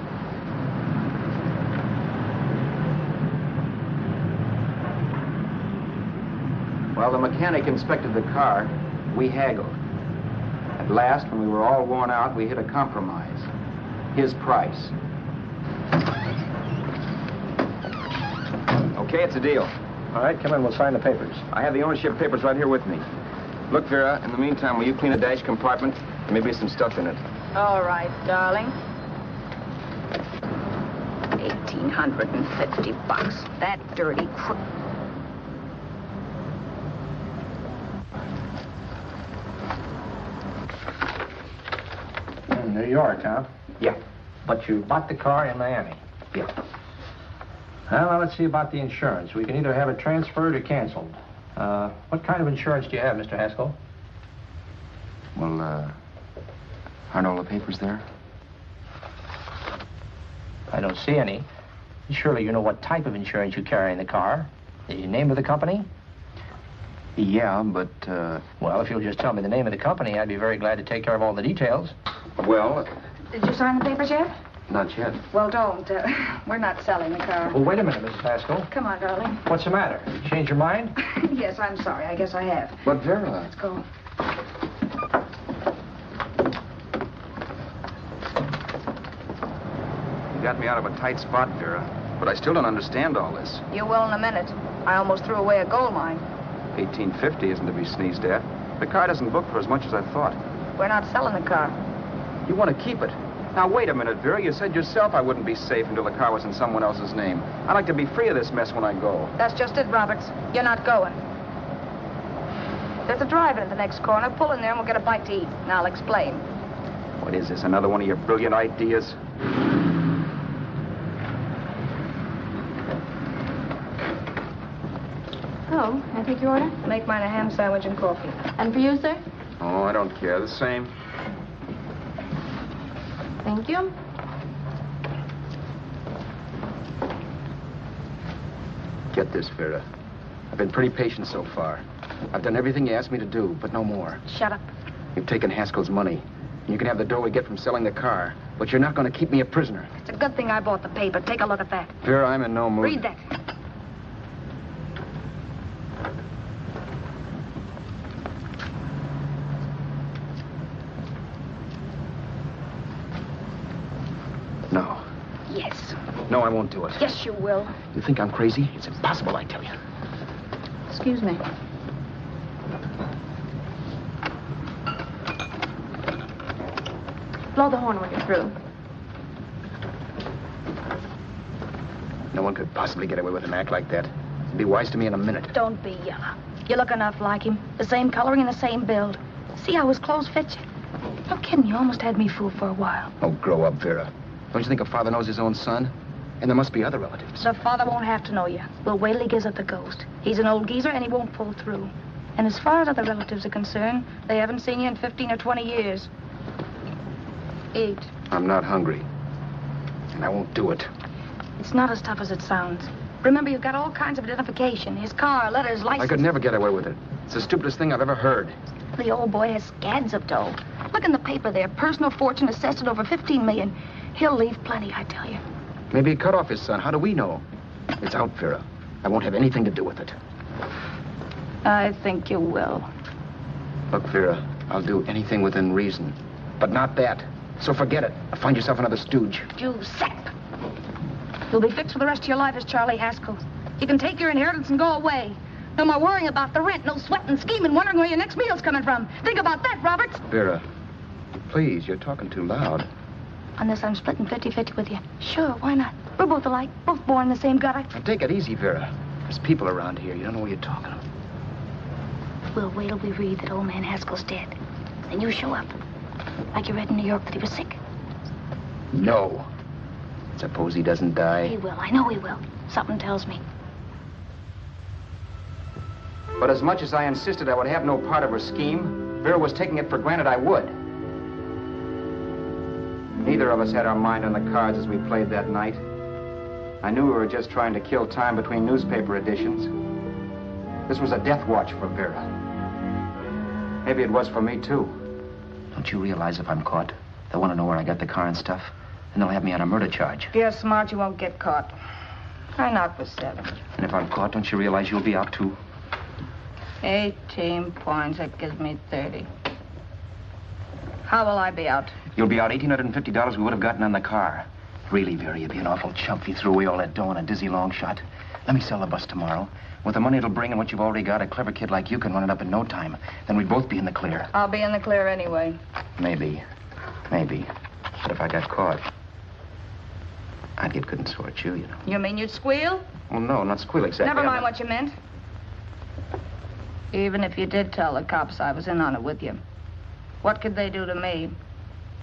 While the mechanic inspected the car, we haggled. At last, when we were all worn out, we hit a compromise. His price. Okay, it's a deal. All right, come in. We'll sign the papers. I have the ownership papers right here with me. Look, Vera, in the meantime, will you clean the dash compartment? There may be some stuff in it. All right, darling. 1,850 bucks. That dirty crook. In New York, huh? Yeah. But you bought the car in Miami. Yeah. Well, now let's see about the insurance. We can either have it transferred or canceled. What kind of insurance do you have, Mr. Haskell? Well, aren't all the papers there? I don't see any. Surely you know what type of insurance you carry in the car. The name of the company? Yeah, but, Well, if you'll just tell me the name of the company, I'd be very glad to take care of all the details. well, Did you sign the papers yet? not yet. Well, don't. We're not selling the car. Well, wait a minute, Mrs. Haskell. Come on, darling. What's the matter? You changed your mind? Yes, I'm sorry. I guess I have. But, Vera... Let's go. You got me out of a tight spot, Vera. But I still don't understand all this. You will in a minute. I almost threw away a gold mine. 1850 isn't to be sneezed at. The car doesn't book for as much as I thought. We're not selling the car. You want to keep it. Now, wait a minute, Vera. You said yourself I wouldn't be safe until the car was in someone else's name. I'd like to be free of this mess when I go. That's just it, Roberts. You're not going. There's a drive-in at the next corner. Pull in there and we'll get a bite to eat. And I'll explain. What is this, another one of your brilliant ideas? Oh, I take your order? Make mine a ham sandwich and coffee. And for you, sir? Oh, I don't care. The same. Thank you. Get this, Vera. I've been pretty patient so far. I've done everything you asked me to do, but no more. Shut up. You've taken Haskell's money. You can have the dough we get from selling the car, but you're not going to keep me a prisoner. It's a good thing I bought the paper. Take a look at that. Vera, I'm in no mood. Read that. No. Yes. No, I won't do it. Yes, you will. You think I'm crazy? It's impossible, I tell you. Excuse me. Blow the horn when you're through. No one could possibly get away with an act like that. It'd be wise to me in a minute. Don't be yellow. You look enough like him. The same coloring and the same build. See how his clothes fit you? No kidding, you almost had me fooled for a while. Oh, grow up, Vera. Don't you think a father knows his own son? And there must be other relatives. The father won't have to know you. We'll wait till he gives up the ghost. He's an old geezer and he won't pull through. And as far as other relatives are concerned, they haven't seen you in 15 or 20 years. Eat. I'm not hungry. And I won't do it. It's not as tough as it sounds. Remember, you've got all kinds of identification. His car, letters, license. I could never get away with it. It's the stupidest thing I've ever heard. The old boy has scads of dough. Look in the paper there. Personal fortune assessed at over $15 million. He'll leave plenty, I tell you. Maybe he cut off his son. How do we know? It's out, Vera. I won't have anything to do with it. I think you will. Look, Vera, I'll do anything within reason. But not that. So forget it. Find yourself another stooge. You sap. You'll be fixed for the rest of your life as Charlie Haskell. You can take your inheritance and go away. No more worrying about the rent, no sweating, scheming, wondering where your next meal's coming from. Think about that, Roberts. Vera, please, you're talking too loud. On this, I'm splitting 50-50 with you. Sure, why not? We're both alike, both born in the same gutter. Now, take it easy, Vera. There's people around here. You don't know what you're talking about. We'll wait till we read that old man Haskell's dead. Then you show up. Like you read in New York that he was sick. No. Suppose he doesn't die. He will. I know he will. Something tells me. But as much as I insisted I would have no part of her scheme, Vera was taking it for granted I would. Neither of us had our mind on the cards as we played that night. I knew we were just trying to kill time between newspaper editions. This was a death watch for Vera. Maybe it was for me, too. Don't you realize if I'm caught, they'll want to know where I got the car and stuff, and they'll have me on a murder charge. If you're smart, you won't get caught. I knock for 7. And if I'm caught, don't you realize you'll be out, too? 18 points, that gives me 30. How will I be out? You'll be out $1,850 we would have gotten on the car. Really, Vera, you'd be an awful chump if you threw away all that dough on a dizzy long shot. Let me sell the bus tomorrow. With the money it'll bring and what you've already got, a clever kid like you can run it up in no time. Then we'd both be in the clear. I'll be in the clear anyway. Maybe. Maybe. But if I got caught, I'd get good and sore at you, you know. You mean you'd squeal? Oh, no, not squeal exactly. Never mind what you meant. Even if you did tell the cops I was in on it with you, what could they do to me?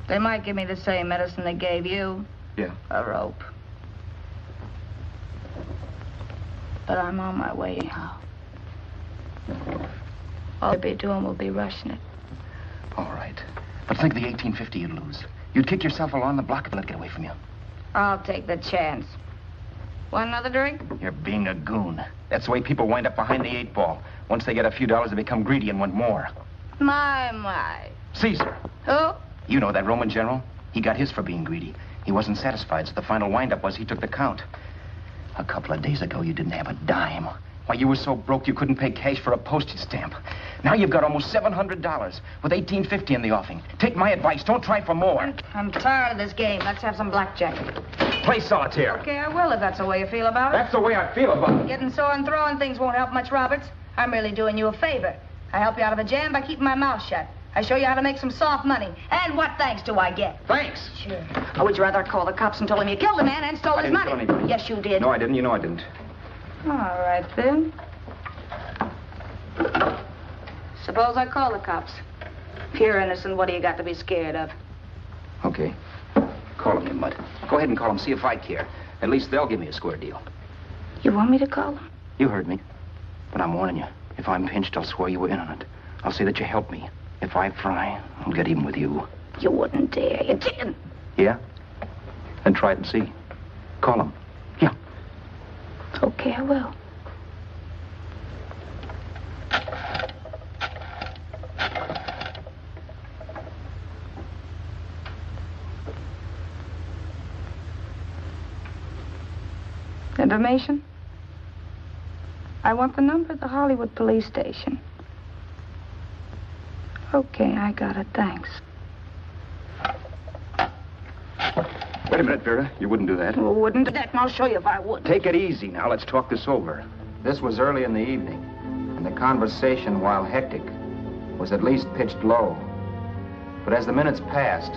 They might give me the same medicine they gave you. Yeah. A rope. But I'm on my way now. All I'll be doing will be rushing it. All right. But think of the $1,850 you'd lose. You'd kick yourself along the block if it let get away from you. I'll take the chance. Want another drink? You're being a goon. That's the way people wind up behind the 8 ball. Once they get a few dollars, they become greedy and want more. My. Caesar. Who? You know that Roman general? He got his for being greedy. He wasn't satisfied, so the final wind-up was he took the count. A couple of days ago, you didn't have a dime. Why, you were so broke you couldn't pay cash for a postage stamp. Now you've got almost $700 with $1,850 in the offing. Take my advice. Don't try for more. I'm tired of this game. Let's have some blackjack. Play solitaire. Okay, I will if that's the way you feel about it. That's the way I feel about it. Getting sore and throwing things won't help much, Roberts. I'm really doing you a favor. I help you out of a jam by keeping my mouth shut. I show you how to make some soft money. And what thanks do I get? Thanks. Sure. Or would you rather call the cops and tell them you killed the man and stole his money? I didn't kill anybody. Yes, you did. No, I didn't. You know I didn't. All right, then. Suppose I call the cops. If you're innocent, what do you got to be scared of? Okay. Call them, you mutt. Go ahead and call them, see if I care. At least they'll give me a square deal. You want me to call them? You heard me. But I'm warning you. If I'm pinched, I'll swear you were in on it. I'll say that you helped me. If I fry, I'll get even with you. You wouldn't dare. You're chicken. Yeah? Then try it and see. Call them. Yeah. Okay, I will. Information? I want the number of the Hollywood police station. Okay, I got it. Thanks. Wait a minute, Vera. You wouldn't do that. Well, wouldn't do that, and I'll show you if I would. Take it easy now. Let's talk this over. This was early in the evening, and the conversation, while hectic, was at least pitched low. But as the minutes passed,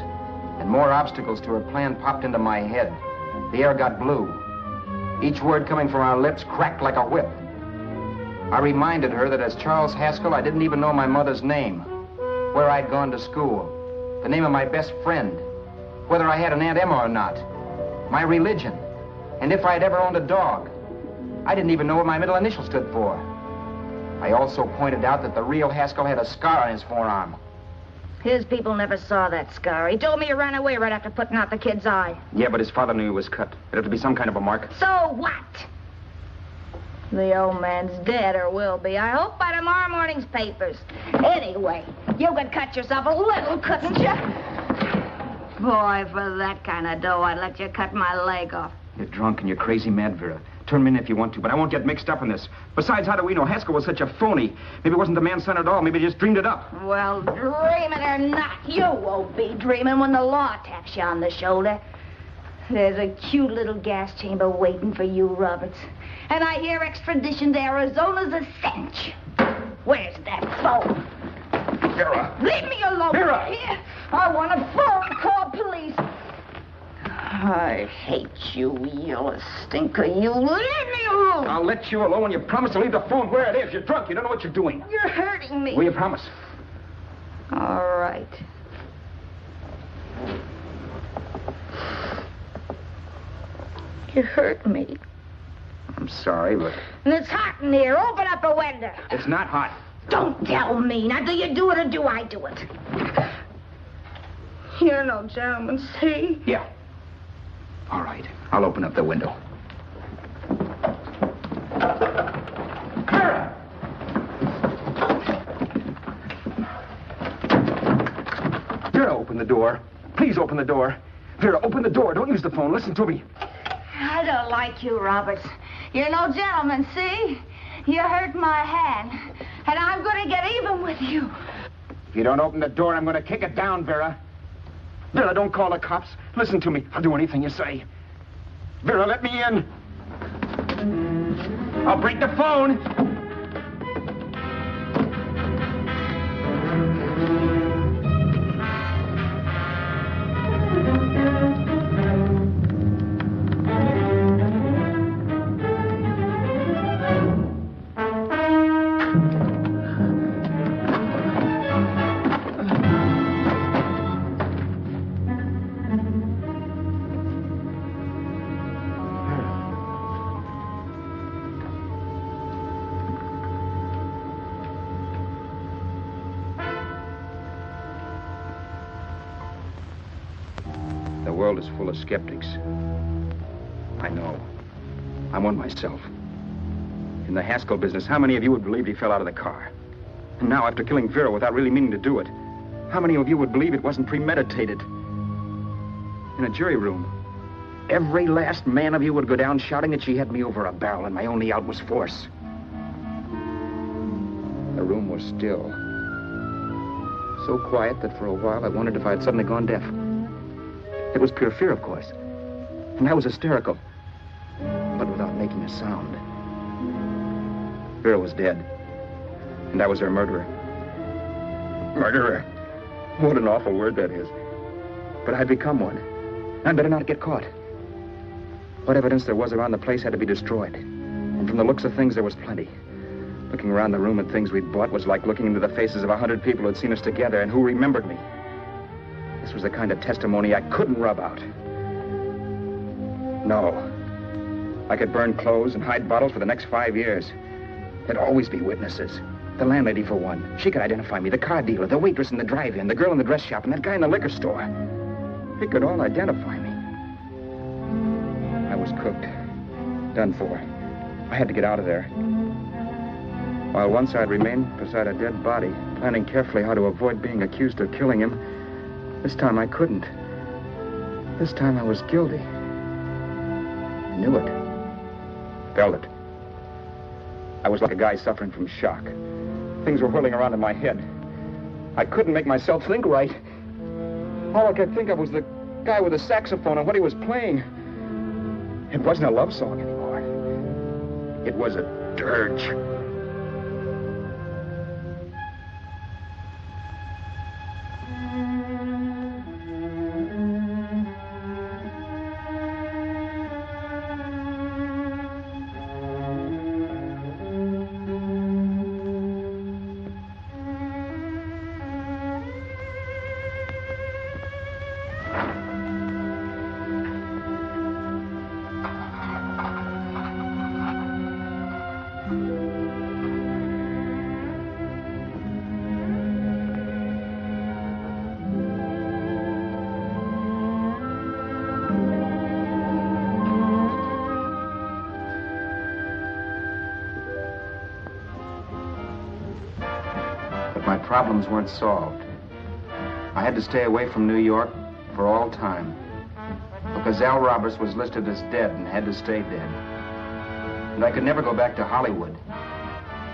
and more obstacles to her plan popped into my head, the air got blue. Each word coming from our lips cracked like a whip. I reminded her that as Charles Haskell, I didn't even know my mother's name, where I'd gone to school, the name of my best friend, whether I had an Aunt Emma or not, my religion, and if I'd ever owned a dog. I didn't even know what my middle initial stood for. I also pointed out that the real Haskell had a scar on his forearm. His people never saw that scar. He told me he ran away right after putting out the kid's eye. Yeah, but his father knew he was cut. It had to be some kind of a mark. So what? The old man's dead, or will be. I hope by tomorrow morning's papers. Anyway, you could cut yourself a little, couldn't you? Boy, for that kind of dough, I'd let you cut my leg off. You're drunk and you're crazy mad, Vera. Turn me in if you want to, but I won't get mixed up in this. Besides, how do we know Haskell was such a phony? Maybe it wasn't the man's son at all. Maybe he just dreamed it up. Well, dreaming or not, you won't be dreaming when the law taps you on the shoulder. There's a cute little gas chamber waiting for you, Roberts. And I hear extradition to Arizona's a cinch. Where's that phone? Vera! Leave me alone! Vera! Here, I want a phone call, police. I hate you yellow stinker. You leave me alone. I'll let you alone when you promise to leave the phone where it is. You're drunk. You don't know what you're doing. You're hurting me. Will you promise? All right. You hurt me. I'm sorry, but... And it's hot in here. Open up a window. It's not hot. Don't tell me. Now, do you do it or do I do it? You're no gentleman, see? Yeah. All right. I'll open up the window. the door. Please open the door. Vera, open the door. Don't use the phone. Listen to me. I don't like you, Roberts. You're no gentleman, see? You hurt my hand, and I'm going to get even with you. If you don't open the door, I'm going to kick it down, Vera. Vera, don't call the cops. Listen to me. I'll do anything you say. Vera, let me in. I'll break the phone. The world is full of skeptics. I know. I'm one myself. In the Haskell business, how many of you would believe he fell out of the car? And now, after killing Vera without really meaning to do it, how many of you would believe it wasn't premeditated? In a jury room, every last man of you would go down shouting that she had me over a barrel and my only out was force. The room was still. So quiet that for a while I wondered if I had suddenly gone deaf. It was pure fear, of course. And I was hysterical, but without making a sound. Vera was dead, and I was her murderer. Murderer? What an awful word that is. But I'd become one. I'd better not get caught. What evidence there was around the place had to be destroyed. And from the looks of things, there was plenty. Looking around the room at things we'd bought was like looking into the faces of 100 people who had seen us together and who remembered me. This was the kind of testimony I couldn't rub out. No. I could burn clothes and hide bottles for the next 5 years. There'd always be witnesses. The landlady, for one. She could identify me. The car dealer, the waitress in the drive-in, the girl in the dress shop, and that guy in the liquor store. They could all identify me. I was cooked. Done for. I had to get out of there. While once I'd remained beside a dead body, planning carefully how to avoid being accused of killing him, this time I couldn't. This time I was guilty. I knew it. Felt it. I was like a guy suffering from shock. Things were whirling around in my head. I couldn't make myself think right. All I could think of was the guy with the saxophone and what he was playing. It wasn't a love song anymore. It was a dirge. Problems weren't solved. I had to stay away from New York for all time because Al Roberts was listed as dead and had to stay dead. And I could never go back to Hollywood.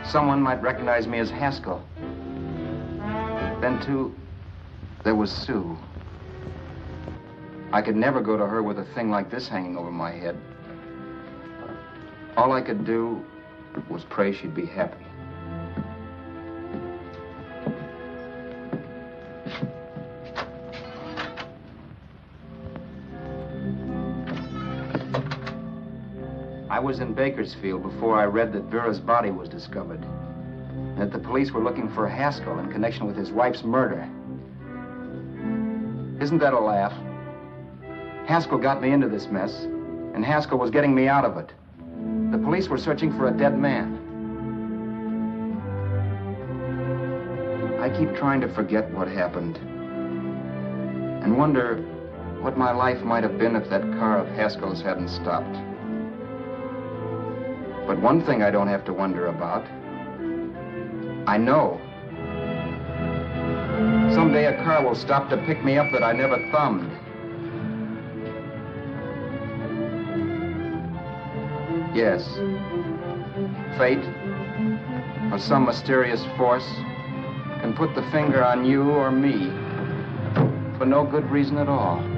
Someone might recognize me as Haskell. Then, too, there was Sue. I could never go to her with a thing like this hanging over my head. All I could do was pray she'd be happy. I was in Bakersfield before I read that Vera's body was discovered, and that the police were looking for Haskell in connection with his wife's murder. Isn't that a laugh? Haskell got me into this mess, and Haskell was getting me out of it. The police were searching for a dead man. I keep trying to forget what happened, and wonder what my life might have been if that car of Haskell's hadn't stopped. But one thing I don't have to wonder about. I know. Someday a car will stop to pick me up that I never thumbed. Yes. Fate, or some mysterious force, can put the finger on you or me for no good reason at all.